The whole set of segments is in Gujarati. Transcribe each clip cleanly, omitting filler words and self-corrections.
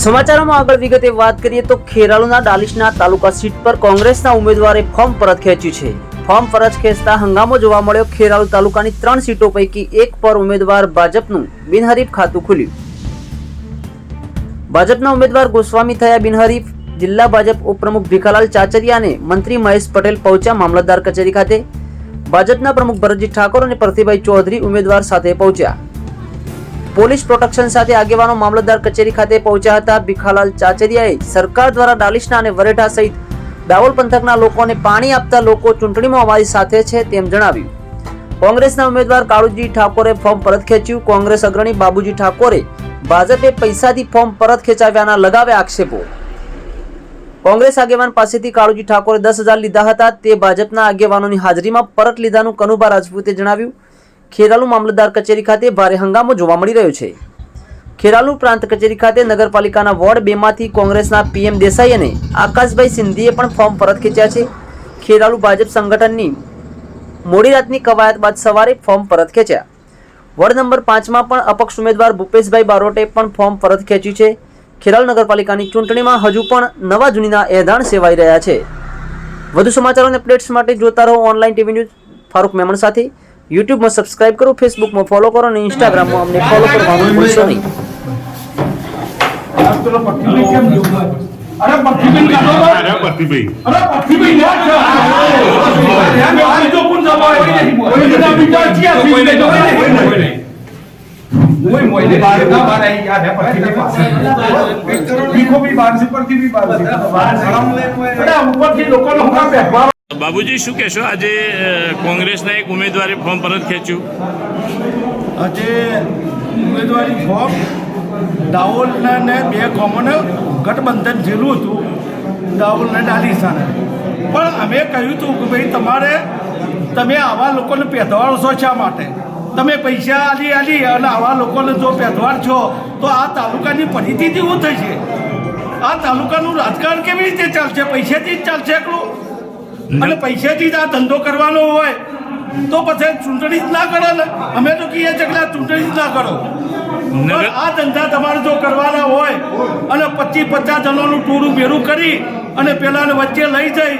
સમાચારોમાં આગળ વિગતે વાત કરીએ તો ખેરાલુના ડાલીસના તાલુકા સીટ પર કોંગ્રેસના ઉમેદવારે ફોર્મ પરત ખેંચ્યું છે। ફોર્મ પરત ખેંચતા હંગામો જોવા મળ્યો। ખેરાલુ તાલુકાની 3 સીટો પૈકી એક પર ઉમેદવાર ભાજપનું બિનહરીફ ખાતું ખુલ્યું। ભાજપના ઉમેદવાર ગોસ્વામી થયા બિનહરીફ। જિલ્લા ભાજપ ઉપપ્રમુખ ભીખાલાલ ચાચરિયા અને મંત્રી મહેશ પટેલ પહોંચ્યા મામલતદાર કચેરી ખાતે। ભાજપના પ્રમુખ ભરતજી ઠાકોર અને પ્રતિભાઈ ચૌધરી ઉમેદવાર સાથે પહોંચ્યા। પોલીસ પ્રોટેક્શન સાથે આગેવાનો મામલતદાર કચેરી ખાતે પહોંચ્યા હતા। ભીખાલાલ ચાચરિયાએ સરકાર દ્વારા ડાલીસના અને વરેઠા સહિત દાહોદ પંથકના લોકોને પાણી આપતા લોકો ચૂંટણીમાં અમારી સાથે છે તેમ જણાવ્યું। કોંગ્રેસના ઉમેદવાર કાળુજી ઠાકોરે ફોર્મ પરત ખેંચ્યું। કોંગ્રેસ અગ્રણી બાબુજી ઠાકોરે ભાજપે પૈસાથી ફોર્મ પરત ખેંચાવ્યાના લગાવ્યા આક્ષેપો। કોંગ્રેસ આગેવાન પાસેથી કાળુજી ઠાકોરે 10,000 લીધા હતા। તે ભાજપના આગેવાનોની હાજરીમાં પરત લીધાનું કનુભા રાજપૂતે જણાવ્યું। ખેરાલુ મામલતદાર કચેરી ખાતે ભારે હંગામો જોવા મળી રહ્યો છે। ખેરાલુ પ્રાંત કચેરી ખાતે નગરપાલિકાના વોર્ડ 2 માંથી કોંગ્રેસના પીએમ દેસાઈ અને આકાશભાઈ સિંધીએ પણ ફોર્મ પરત ખેંચ્યા છે। ખેરાલુ ભાજપ સંગઠનની મોડી રાતની કવાયત બાદ સવારે ફોર્મ પરત ખેંચ્યા। વોર્ડ નંબર 5 માં પણ અપક્ષ ઉમેદવાર ભૂપેશભાઈ બારોટે પણ ફોર્મ પરત ખેંચ્યું છે। ખેરાલુ નગરપાલિકાની ચૂંટણીમાં હજુ પણ નવા જૂનીના એધાણ સેવાઈ રહ્યા છે। વધુ સમાચારો અને અપડેટ્સ માટે જોતા રહો online TV news Farooq Memon સાથે। YouTube में सब्सक्राइब करो, Facebook में फॉलो करो और Instagram में हमने फॉलो करवाना भूलशो नहीं। अरे पट्टी भाई जो कौन सा कोई ना बिचार किया कोई नहीं वो मोइले बात है याद है पट्टी के पास देखो भी बात से पट्टी भी बात से अरे ऊपर से लोगों ने होगा व्यापार। बाबूजी શું કહેશો? આજે કોંગ્રેસના એક ઉમેદવારે ફોર્મ પરત ખેંચ્યું। આજે ઉમેદવારી ફોર્મ દાહોદના ને 2 ગામોને ગઠબંધન જેલું હતું, દાહોદના ડાલીસાને, પણ અમે કહ્યું હતું કે ભાઈ તમે આવા લોકોને પેદવાળ છો શા માટે? તમે પૈસા આલી અને આવા લોકોને જો પેદવાળ છો તો આ તાલુકાની પરિસ્થિતિ શું થઈ છે? આ તાલુકાનું રાજકારણ કેવી રીતે ચાલશે? પૈસાથી જ ચાલશે એકલું? અને પૈસાથી જ આ ધંધો કરવાનો હોય તો પછી ચૂંટણી જ ના કરો ને। અમે તો કહીએ છીએ કે ચૂંટણી જ ના કરો, પણ આ ધંધા તમારે જો કરવાના હોય અને 25-50 જણાનું ટોળું ભેરું કરી અને પેલાને વચ્ચે લઈ જઈ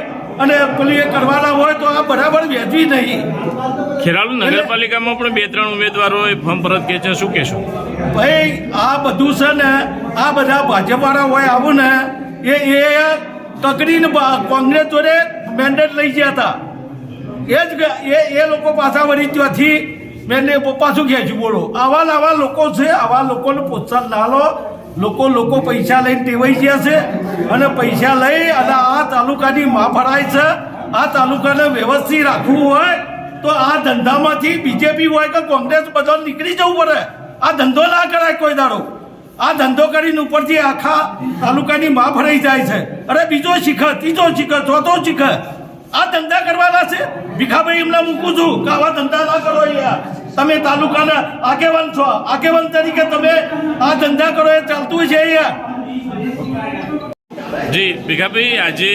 અને પેલી એ કરવાના હોય તો આ બરાબર વ્યાજબી નહીં। ખેરાલુ નગરપાલિકામાં પણ 2-3 ઉમેદવારોએ ફોર્મ પરત ખેંચ્યા, શું કહેશો? ભાઈ આ બધું છે ને, આ બધા ભાજપવાળા હોય આવું ને એ કકડીને કોંગ્રેસ જોડે મેન્ડેટ લઈ ગયા હતા, એ લોકો પાછા વળી ત્યાંથી મેન્ડેટ પાછું ખેંચ્યું। બોલો આવા લોકો છે, આવા લોકોને પ્રોત્સાહન ના લો। લોકો પૈસા લઈને ટેવાઈ ગયા છે અને પૈસા લઈ અને આ તાલુકાની માં ભરાય છે। આ તાલુકાને વ્યવસ્થિત રાખવું હોય તો આ ધંધામાંથી બીજેપી હોય કે કોંગ્રેસ બધા નીકળી જવું પડે। આ ધંધો ના કરાય કોઈ દાડો। આ ધંધો કરીને ઉપરથી આખા તાલુકાની માં ભરાઈ જાય છે। અરે બીજો શીખે, ત્રીજો શીખે, ચોથો શીખે, આ ધંધા કરવાના છે? ભીખાભાઈ એમને મૂકું છું કે આવા ધંધા ના કરો। અહીંયા તમે તાલુકાના આગેવાન છો, આગેવાન તરીકે તમે આ ધંધા કરો, એ ચાલતું છે અહીંયા। જી ભીખાભાઈ, આજે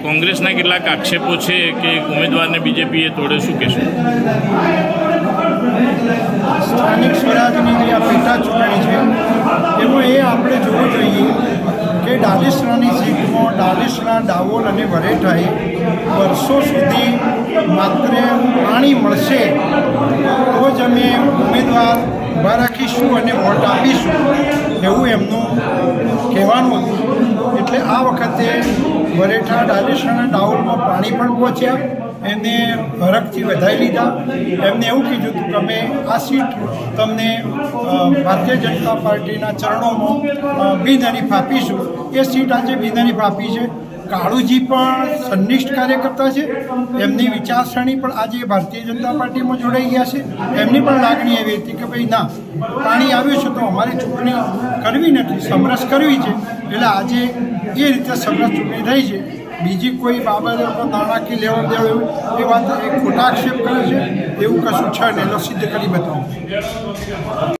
કોંગ્રેસના કેટલાક આક્ષેપો છે કે ઉમેદવારને બીજેપીએ તોડે, શું કહેશો? સ્થાનિક સ્વરાજની જે આ પેટા ચૂંટણી છે એમાં એ આપણે જોવું જોઈએ કે ડાલીસરાની સીટમાં ડાલીસરા, દાહોદ અને વરેઠાએ વર્ષો સુધી માત્ર પાણી મળશે તો જ અમે ઉમેદવાર ઊભા રાખીશું અને વોટ આપીશું એવું એમનું કહેવાનું હતું। એટલે આ વખતે વરેઠા, ડાલીસરા અને દાહોદમાં પાણી પણ પહોંચ્યા, એમને હરખથી વધારી લીધા। એમને એવું કીધું હતું કે અમે આ સીટ તમને ભારતીય જનતા પાર્ટીના ચરણોમાં બિનહરીફ આપીશું। એ સીટ આજે બિનહરીફ આપી છે। કાળુજી પણ સંનિષ્ઠ કાર્યકર્તા છે, એમની વિચારસરણી પણ આજે ભારતીય જનતા પાર્ટીમાં જોડાઈ ગયા છે। એમની પણ લાગણી એવી હતી કે ભાઈ ના, પાણી આવ્યું છે તો અમારે ચૂંટણી કરવી નથી, સમરસ કરવી છે। એટલે આજે એ રીતે સમરસ ચૂંટણી થઈ છે। બીજી કોઈ બાબત નાણાકીય લેવડ દેવડ એ વાત એ ખોટા આક્ષેપ કરે છે, એવું કશું છે ને, એનો સિદ્ધ કરી બતાવું।